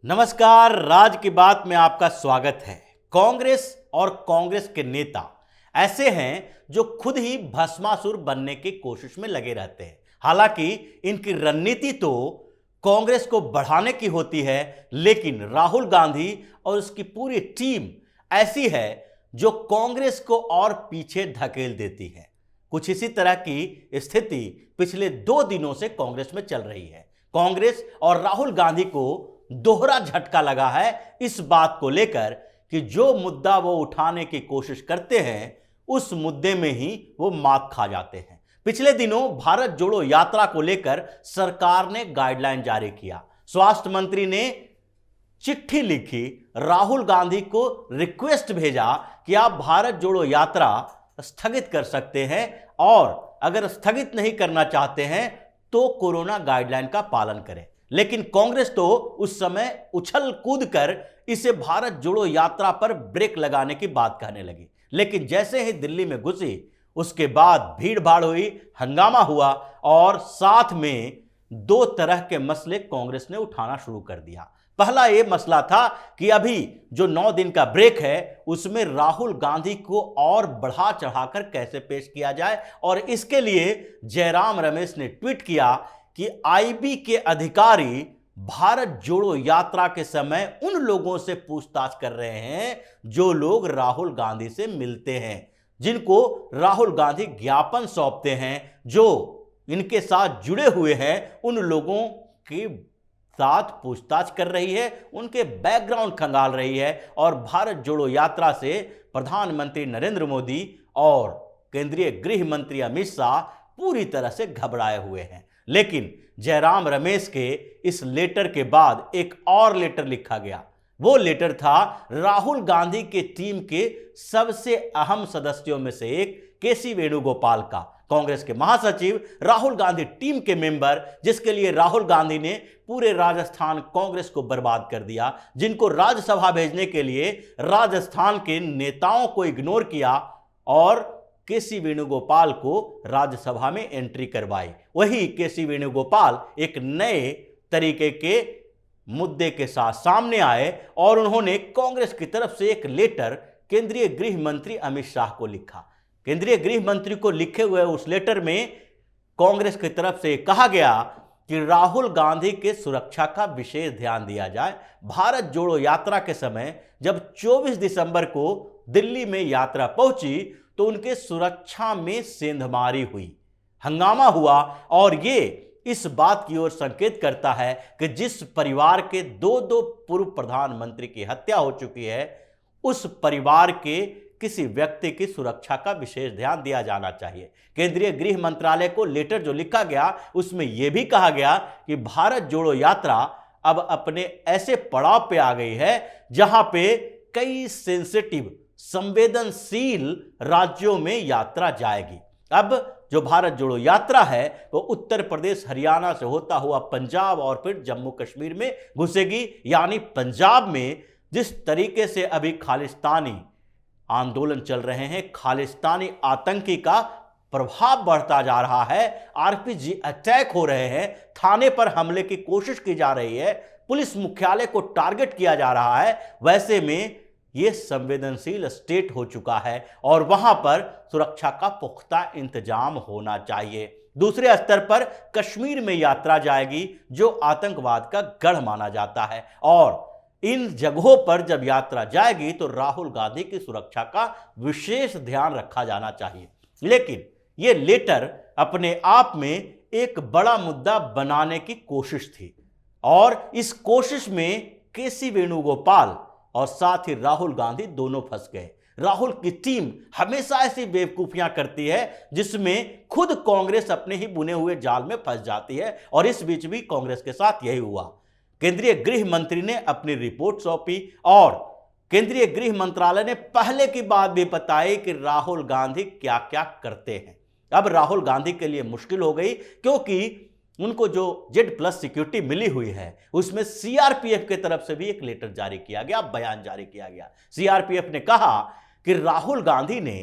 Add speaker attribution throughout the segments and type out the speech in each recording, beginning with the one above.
Speaker 1: नमस्कार, राज की बात में आपका स्वागत है। कांग्रेस और कांग्रेस के नेता ऐसे हैं जो खुद ही भस्मासुर बनने की कोशिश में लगे रहते हैं। हालांकि इनकी रणनीति तो कांग्रेस को बढ़ाने की होती है, लेकिन राहुल गांधी और उसकी पूरी टीम ऐसी है जो कांग्रेस को और पीछे धकेल देती है। कुछ इसी तरह की स्थिति पिछले 2 दिनों से कांग्रेस में चल रही है। कांग्रेस और राहुल गांधी को दोहरा झटका लगा है इस बात को लेकर कि जो मुद्दा वो उठाने की कोशिश करते हैं उस मुद्दे में ही वो मात खा जाते हैं। पिछले दिनों भारत जोड़ो यात्रा को लेकर सरकार ने गाइडलाइन जारी किया। स्वास्थ्य मंत्री ने चिट्ठी लिखी, राहुल गांधी को रिक्वेस्ट भेजा कि आप भारत जोड़ो यात्रा स्थगित कर सकते हैं और अगर स्थगित नहीं करना चाहते हैं तो कोरोना गाइडलाइन का पालन करें। लेकिन कांग्रेस तो उस समय उछल कूद कर इसे भारत जोड़ो यात्रा पर ब्रेक लगाने की बात कहने लगी। लेकिन जैसे ही दिल्ली में घुसी उसके बाद भीड़ भाड़ हुई, हंगामा हुआ और साथ में 2 तरह के मसले कांग्रेस ने उठाना शुरू कर दिया। पहला यह मसला था कि अभी जो 9 दिन का ब्रेक है उसमें राहुल गांधी को और बढ़ा चढ़ाकर कैसे पेश किया जाए, और इसके लिए जयराम रमेश ने ट्वीट किया कि आईबी के अधिकारी भारत जोड़ो यात्रा के समय उन लोगों से पूछताछ कर रहे हैं जो लोग राहुल गांधी से मिलते हैं, जिनको राहुल गांधी ज्ञापन सौंपते हैं, जो इनके साथ जुड़े हुए हैं, उन लोगों के साथ पूछताछ कर रही है, उनके बैकग्राउंड खंगाल रही है। और भारत जोड़ो यात्रा से प्रधानमंत्री नरेंद्र मोदी और केंद्रीय गृह मंत्री अमित शाह पूरी तरह से घबराए हुए हैं। लेकिन जयराम रमेश के इस लेटर के बाद एक और लेटर लिखा गया। वो लेटर था राहुल गांधी के टीम के सबसे अहम सदस्यों में से एक केसी वेणुगोपाल का, कांग्रेस के महासचिव, राहुल गांधी टीम के मेंबर, जिसके लिए राहुल गांधी ने पूरे राजस्थान कांग्रेस को बर्बाद कर दिया, जिनको राज्यसभा भेजने के लिए राजस्थान के नेताओं को इग्नोर किया और केसी वेणुगोपाल को राज्यसभा में एंट्री करवाई। वही केसी वेणुगोपाल एक नए तरीके के मुद्दे के साथ सामने आए और उन्होंने कांग्रेस की तरफ से एक लेटर केंद्रीय गृह मंत्री अमित शाह को लिखा। केंद्रीय गृह मंत्री को लिखे हुए उस लेटर में कांग्रेस की तरफ से कहा गया कि राहुल गांधी के सुरक्षा का विशेष ध्यान दिया जाए। भारत जोड़ो यात्रा के समय जब 24 दिसंबर को दिल्ली में यात्रा पहुंची तो उनके सुरक्षा में सेंधमारी हुई, हंगामा हुआ, और ये इस बात की ओर संकेत करता है कि जिस परिवार के 2 पूर्व प्रधानमंत्री की हत्या हो चुकी है उस परिवार के किसी व्यक्ति की सुरक्षा का विशेष ध्यान दिया जाना चाहिए। केंद्रीय गृह मंत्रालय को लेटर जो लिखा गया उसमें यह भी कहा गया कि भारत जोड़ो यात्रा अब अपने ऐसे पड़ाव पे आ गई है जहां पे कई सेंसिटिव, संवेदनशील राज्यों में यात्रा जाएगी। अब जो भारत जोड़ो यात्रा है वो उत्तर प्रदेश, हरियाणा से होता हुआ पंजाब और फिर जम्मू कश्मीर में घुसेगी। यानी पंजाब में जिस तरीके से अभी खालिस्तानी आंदोलन चल रहे हैं, खालिस्तानी आतंकी का प्रभाव बढ़ता जा रहा है, आरपीजी अटैक हो रहे हैं, थाने पर हमले की कोशिश की जा रही है, पुलिस मुख्यालय को टारगेट किया जा रहा है, वैसे में यह संवेदनशील स्टेट हो चुका है और वहां पर सुरक्षा का पुख्ता इंतजाम होना चाहिए। दूसरे स्तर पर कश्मीर में यात्रा जाएगी जो आतंकवाद का गढ़ माना जाता है, और इन जगहों पर जब यात्रा जाएगी तो राहुल गांधी की सुरक्षा का विशेष ध्यान रखा जाना चाहिए। लेकिन यह लेटर अपने आप में एक बड़ा मुद्दा बनाने की कोशिश थी और इस कोशिश में केसी वेणुगोपाल और साथ ही राहुल गांधी दोनों फंस गए। राहुल की टीम हमेशा ऐसी बेवकूफियां करती है जिसमें खुद कांग्रेस अपने ही बुने हुए जाल में फंस जाती है, और इस बीच भी कांग्रेस के साथ यही हुआ। केंद्रीय गृह मंत्री ने अपनी रिपोर्ट सौंपी और केंद्रीय गृह मंत्रालय ने पहले की बात भी बताई कि राहुल गांधी क्या क्या करते हैं। अब राहुल गांधी के लिए मुश्किल हो गई क्योंकि उनको जो Z+ सिक्योरिटी मिली हुई है उसमें सीआरपीएफ की तरफ से भी एक लेटर जारी किया गया, बयान जारी किया गया। सीआरपीएफ ने कहा कि राहुल गांधी ने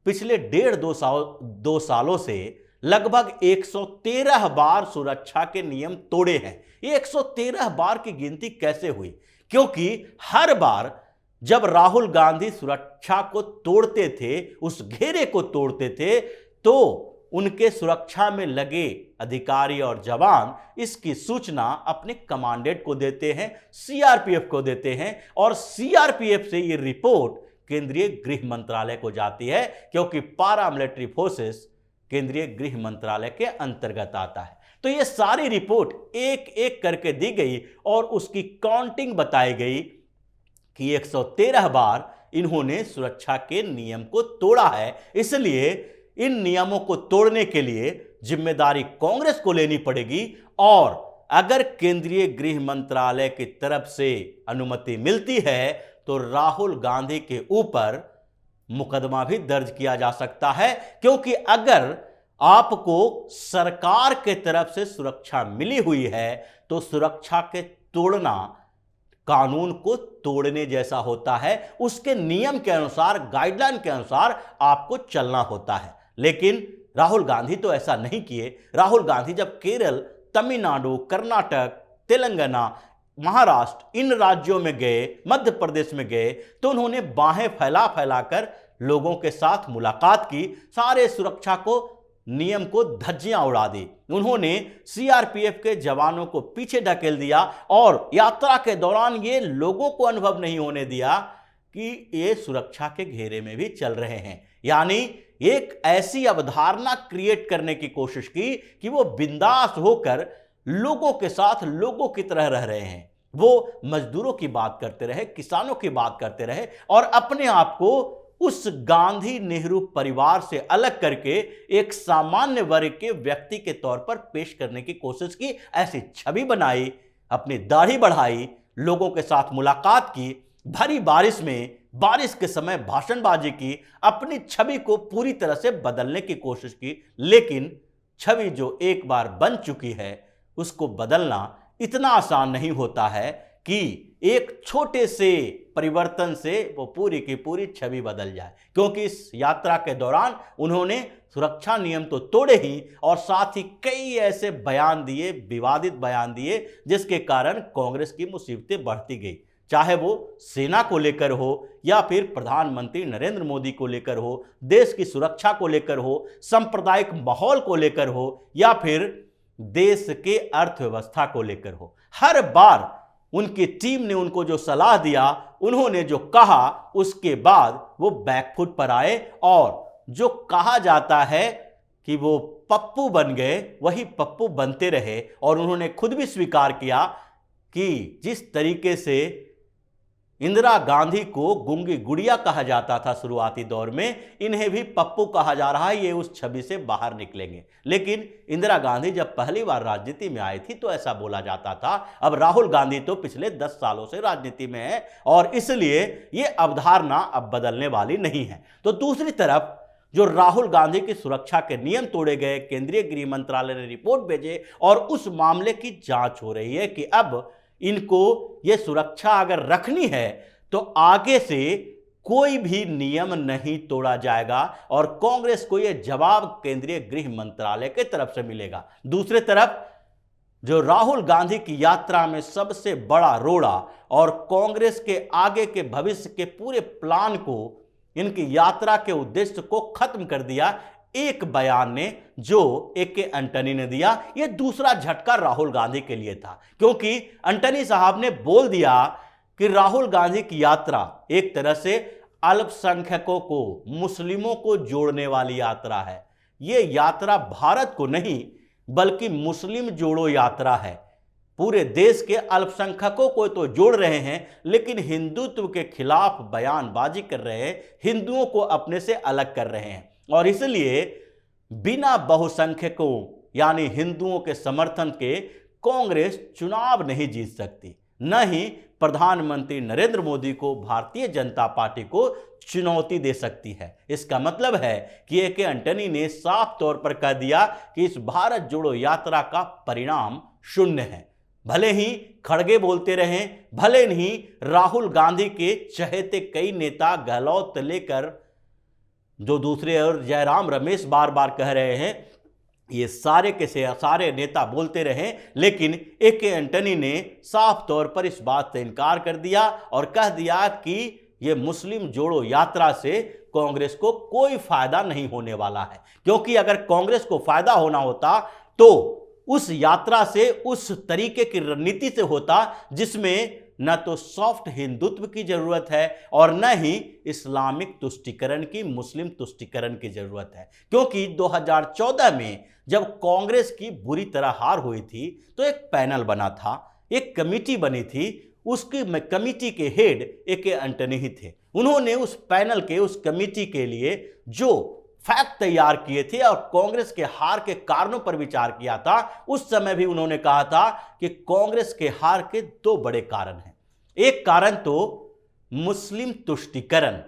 Speaker 1: पिछले 1.5-2 सालों से लगभग 113 बार सुरक्षा के नियम तोड़े हैं। ये 113 बार की गिनती कैसे हुई? क्योंकि हर बार जब राहुल गांधी सुरक्षा को तोड़ते थे, उस घेरे को तोड़ते थे, तो उनके सुरक्षा में लगे अधिकारी और जवान इसकी सूचना अपने कमांडेंट को देते हैं, सीआरपीएफ को देते हैं, और सीआरपीएफ से ये रिपोर्ट केंद्रीय गृह मंत्रालय को जाती है, क्योंकि पारा मिलिट्री फोर्सेस केंद्रीय गृह मंत्रालय के अंतर्गत आता है। तो ये सारी रिपोर्ट एक एक करके दी गई और उसकी काउंटिंग बताई गई कि 113 बार इन्होंने सुरक्षा के नियम को तोड़ा है। इसलिए इन नियमों को तोड़ने के लिए जिम्मेदारी कांग्रेस को लेनी पड़ेगी, और अगर केंद्रीय गृह मंत्रालय की तरफ से अनुमति मिलती है तो राहुल गांधी के ऊपर मुकदमा भी दर्ज किया जा सकता है। क्योंकि अगर आपको सरकार के तरफ से सुरक्षा मिली हुई है तो सुरक्षा के तोड़ना कानून को तोड़ने जैसा होता है। उसके नियम के अनुसार, गाइडलाइन के अनुसार आपको चलना होता है। लेकिन राहुल गांधी तो ऐसा नहीं किए। राहुल गांधी जब केरल, तमिलनाडु, कर्नाटक, तेलंगाना, महाराष्ट्र इन राज्यों में गए, मध्य प्रदेश में गए, तो उन्होंने बाहें फैला फैलाकर लोगों के साथ मुलाकात की, सारे सुरक्षा को नियम को धज्जियां उड़ा दी। उन्होंने सीआरपीएफ के जवानों को पीछे ढकेल दिया और यात्रा के दौरान ये लोगों को अनुभव नहीं होने दिया कि ये सुरक्षा के घेरे में भी चल रहे हैं। यानी एक ऐसी अवधारणा क्रिएट करने की कोशिश की कि वो बिंदास होकर लोगों के साथ लोगों की तरह रह रहे हैं। वो मजदूरों की बात करते रहे, किसानों की बात करते रहे, और अपने आप को उस गांधी नेहरू परिवार से अलग करके एक सामान्य वर्ग के व्यक्ति के तौर पर पेश करने की कोशिश की। ऐसी छवि बनाई, अपनी दाढ़ी बढ़ाई, लोगों के साथ मुलाकात की, भरी बारिश में, बारिश के समय भाषणबाजी की, अपनी छवि को पूरी तरह से बदलने की कोशिश की। लेकिन छवि जो एक बार बन चुकी है उसको बदलना इतना आसान नहीं होता है कि एक छोटे से परिवर्तन से वो पूरी की पूरी छवि बदल जाए। क्योंकि इस यात्रा के दौरान उन्होंने सुरक्षा नियम तो तोड़े ही, और साथ ही कई ऐसे बयान दिए, विवादित बयान दिए, जिसके कारण कांग्रेस की मुसीबतें बढ़ती गई। चाहे वो सेना को लेकर हो, या फिर प्रधानमंत्री नरेंद्र मोदी को लेकर हो, देश की सुरक्षा को लेकर हो, सांप्रदायिक माहौल को लेकर हो, या फिर देश के अर्थव्यवस्था को लेकर हो। हर बार उनकी टीम ने उनको जो सलाह दिया, उन्होंने जो कहा, उसके बाद वो बैकफुट पर आए, और जो कहा जाता है कि वो पप्पू बन गए, वही पप्पू बनते रहे। और उन्होंने खुद भी स्वीकार किया कि जिस तरीके से इंदिरा गांधी को गूंगी गुड़िया कहा जाता था शुरुआती दौर में, इन्हें भी पप्पू कहा जा रहा है, ये उस छवि से बाहर निकलेंगे। लेकिन इंदिरा गांधी जब पहली बार राजनीति में आई थी तो ऐसा बोला जाता था। अब राहुल गांधी तो पिछले 10 सालों से राजनीति में है, और इसलिए ये अवधारणा अब बदलने वाली नहीं है। तो दूसरी तरफ जो राहुल गांधी की सुरक्षा के नियम तोड़े गए, केंद्रीय गृह मंत्रालय ने रिपोर्ट भेजे, और उस मामले की जांच हो रही है कि अब इनको ये सुरक्षा अगर रखनी है तो आगे से कोई भी नियम नहीं तोड़ा जाएगा, और कांग्रेस को ये जवाब केंद्रीय गृह मंत्रालय की तरफ से मिलेगा। दूसरी तरफ जो राहुल गांधी की यात्रा में सबसे बड़ा रोड़ा और कांग्रेस के आगे के भविष्य के पूरे प्लान को, इनकी यात्रा के उद्देश्य को खत्म कर दिया एक बयान ने, जो ए.के. एंटनी ने दिया। यह दूसरा झटका राहुल गांधी के लिए था, क्योंकि एंटनी साहब ने बोल दिया कि राहुल गांधी की यात्रा एक तरह से अल्पसंख्यकों को, मुस्लिमों को जोड़ने वाली यात्रा है। यह यात्रा भारत को नहीं बल्कि मुस्लिम जोड़ो यात्रा है। पूरे देश के अल्पसंख्यकों को तो जोड़ रहे हैं, लेकिन हिंदुत्व के खिलाफ बयानबाजी कर रहे हैं, हिंदुओं को अपने से अलग कर रहे हैं। और इसलिए बिना बहुसंख्यकों यानी हिंदुओं के समर्थन के कांग्रेस चुनाव नहीं जीत सकती, न ही प्रधानमंत्री नरेंद्र मोदी को, भारतीय जनता पार्टी को चुनौती दे सकती है। इसका मतलब है कि ए.के. एंटनी ने साफ तौर पर कह दिया कि इस भारत जोड़ो यात्रा का परिणाम शून्य है। भले ही खड़गे बोलते रहें, भले ही राहुल गांधी के चहेते कई नेता गहलोत लेकर जो दूसरे और जयराम रमेश बार बार कह रहे हैं ये सारे के सारे नेता बोलते रहे, लेकिन ए.के. एंटनी ने साफ तौर पर इस बात से इनकार कर दिया और कह दिया कि ये मुस्लिम जोड़ो यात्रा से कांग्रेस को कोई फायदा नहीं होने वाला है, क्योंकि अगर कांग्रेस को फायदा होना होता तो उस यात्रा से उस तरीके की रणनीति से होता जिसमें न तो सॉफ्ट हिंदुत्व की जरूरत है और न ही इस्लामिक तुष्टीकरण की, मुस्लिम तुष्टीकरण की जरूरत है। क्योंकि 2014 में जब कांग्रेस की बुरी तरह हार हुई थी तो एक पैनल बना था, एक कमेटी बनी थी, उसकी कमेटी के हेड ए.के. एंटनी ही थे। उन्होंने उस पैनल के, उस कमेटी के लिए जो फैक्ट तैयार किए थे और कांग्रेस के हार के कारणों पर विचार किया था, उस समय भी उन्होंने कहा था कि कांग्रेस के हार के दो बड़े कारण हैं। एक कारण तो मुस्लिम तुष्टीकरण,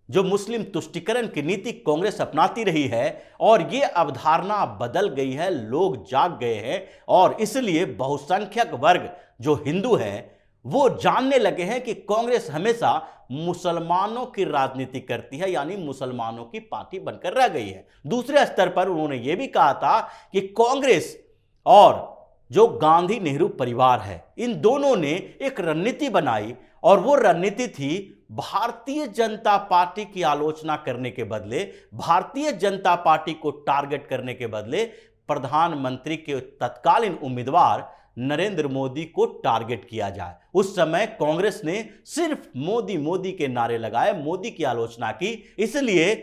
Speaker 1: जो मुस्लिम तुष्टीकरण की नीति कांग्रेस अपनाती रही है और यह अवधारणा बदल गई है, लोग जाग गए हैं और इसलिए बहुसंख्यक वर्ग जो हिंदू हैं वो जानने लगे हैं कि कांग्रेस हमेशा मुसलमानों की राजनीति करती है, यानी मुसलमानों की पार्टी बनकर रह गई है। दूसरे स्तर पर उन्होंने यह भी कहा था कि कांग्रेस और जो गांधी नेहरू परिवार है, इन दोनों ने एक रणनीति बनाई और वो रणनीति थी भारतीय जनता पार्टी की आलोचना करने के बदले, भारतीय जनता पार्टी को टारगेट करने के बदले प्रधानमंत्री के तत्कालीन उम्मीदवार नरेंद्र मोदी को टारगेट किया जाए। उस समय कांग्रेस ने सिर्फ मोदी मोदी के नारे लगाए, मोदी की आलोचना की, इसलिए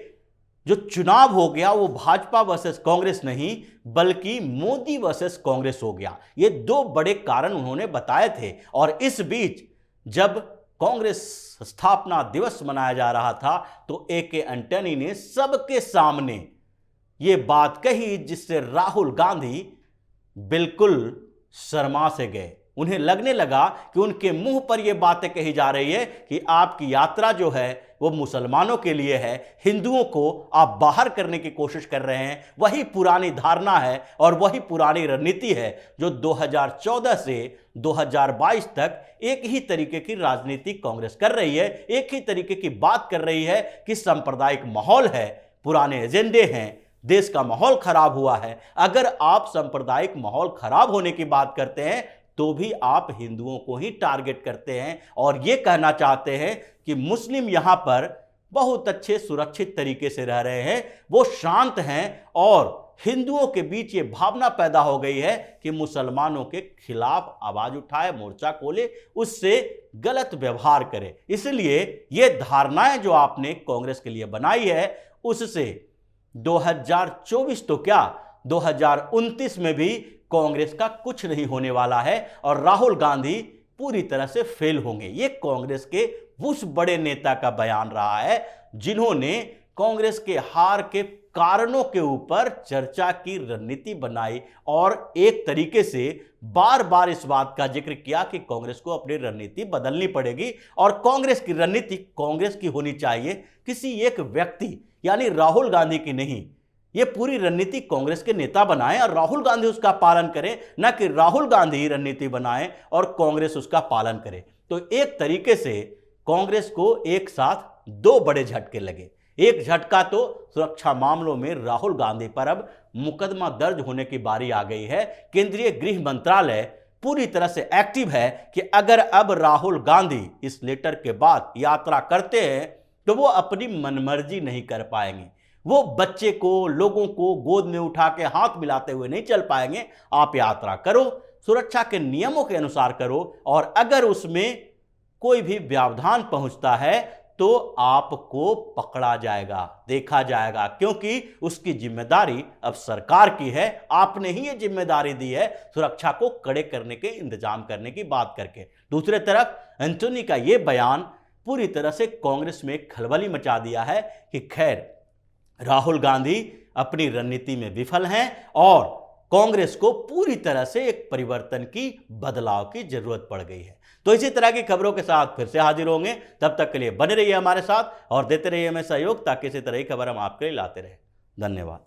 Speaker 1: जो चुनाव हो गया वो भाजपा वर्सेस कांग्रेस नहीं बल्कि मोदी वर्सेस कांग्रेस हो गया। ये दो बड़े कारण उन्होंने बताए थे। और इस बीच जब कांग्रेस स्थापना दिवस मनाया जा रहा था तो ए.के. एंटनी ने सबके सामने ये बात कही जिससे राहुल गांधी बिल्कुल शर्मा से गए। उन्हें लगने लगा कि उनके मुंह पर यह बातें कही जा रही है कि आपकी यात्रा जो है वो मुसलमानों के लिए है, हिंदुओं को आप बाहर करने की कोशिश कर रहे हैं। वही पुरानी धारणा है और वही पुरानी रणनीति है जो 2014 से 2022 तक एक ही तरीके की राजनीति कांग्रेस कर रही है, एक ही तरीके की बात कर रही है कि सांप्रदायिक माहौल है, पुराने एजेंडे हैं, देश का माहौल खराब हुआ है। अगर आप सांप्रदायिक माहौल खराब होने की बात करते हैं तो भी आप हिंदुओं को ही टारगेट करते हैं और यह कहना चाहते हैं कि मुस्लिम यहां पर बहुत अच्छे सुरक्षित तरीके से रह रहे हैं, वो शांत हैं और हिंदुओं के बीच ये भावना पैदा हो गई है कि मुसलमानों के खिलाफ आवाज उठाए, मोर्चा खोले, उससे गलत व्यवहार करे। इसलिए ये धारणाएं जो आपने कांग्रेस के लिए बनाई है उससे 2024 तो क्या 2029 में भी कांग्रेस का कुछ नहीं होने वाला है और राहुल गांधी पूरी तरह से फेल होंगे। ये कांग्रेस के उस बड़े नेता का बयान रहा है जिन्होंने कांग्रेस के हार के कारणों के ऊपर चर्चा की, रणनीति बनाई और एक तरीके से बार बार इस बात का जिक्र किया कि कांग्रेस को अपनी रणनीति बदलनी पड़ेगी और कांग्रेस की रणनीति कांग्रेस की होनी चाहिए, किसी एक व्यक्ति यानी राहुल गांधी की नहीं। ये पूरी रणनीति कांग्रेस के नेता बनाएं और राहुल गांधी उसका पालन करें, न कि राहुल गांधी रणनीति बनाएं और कांग्रेस उसका पालन करे। तो एक तरीके से कांग्रेस को एक साथ दो बड़े झटके लगे। एक झटका तो सुरक्षा मामलों में राहुल गांधी पर अब मुकदमा दर्ज होने की बारी आ गई है। केंद्रीय गृह मंत्रालय पूरी तरह से एक्टिव है कि अगर अब राहुल गांधी इस लेटर के बाद यात्रा करते हैं तो वो अपनी मनमर्जी नहीं कर पाएंगे। वो बच्चे को, लोगों को गोद में उठा के हाथ मिलाते हुए नहीं चल पाएंगे। आप यात्रा करो, सुरक्षा के नियमों के अनुसार करो और अगर उसमें कोई भी व्यवधान पहुंचता है तो आपको पकड़ा जाएगा, देखा जाएगा, क्योंकि उसकी जिम्मेदारी अब सरकार की है। आपने ही ये जिम्मेदारी दी है सुरक्षा को कड़े करने के, इंतजाम करने की बात करके। दूसरी तरफ एंटनी का ये बयान पूरी तरह से कांग्रेस में खलबली मचा दिया है कि खैर राहुल गांधी अपनी रणनीति में विफल हैं और कांग्रेस को पूरी तरह से एक परिवर्तन की, बदलाव की जरूरत पड़ गई है। तो इसी तरह की खबरों के साथ फिर से हाजिर होंगे। तब तक के लिए बने रहिए हमारे साथ और देते रहिए हमें सहयोग ताकि इसी तरह की खबर हम आपके लिए लाते रहें। धन्यवाद।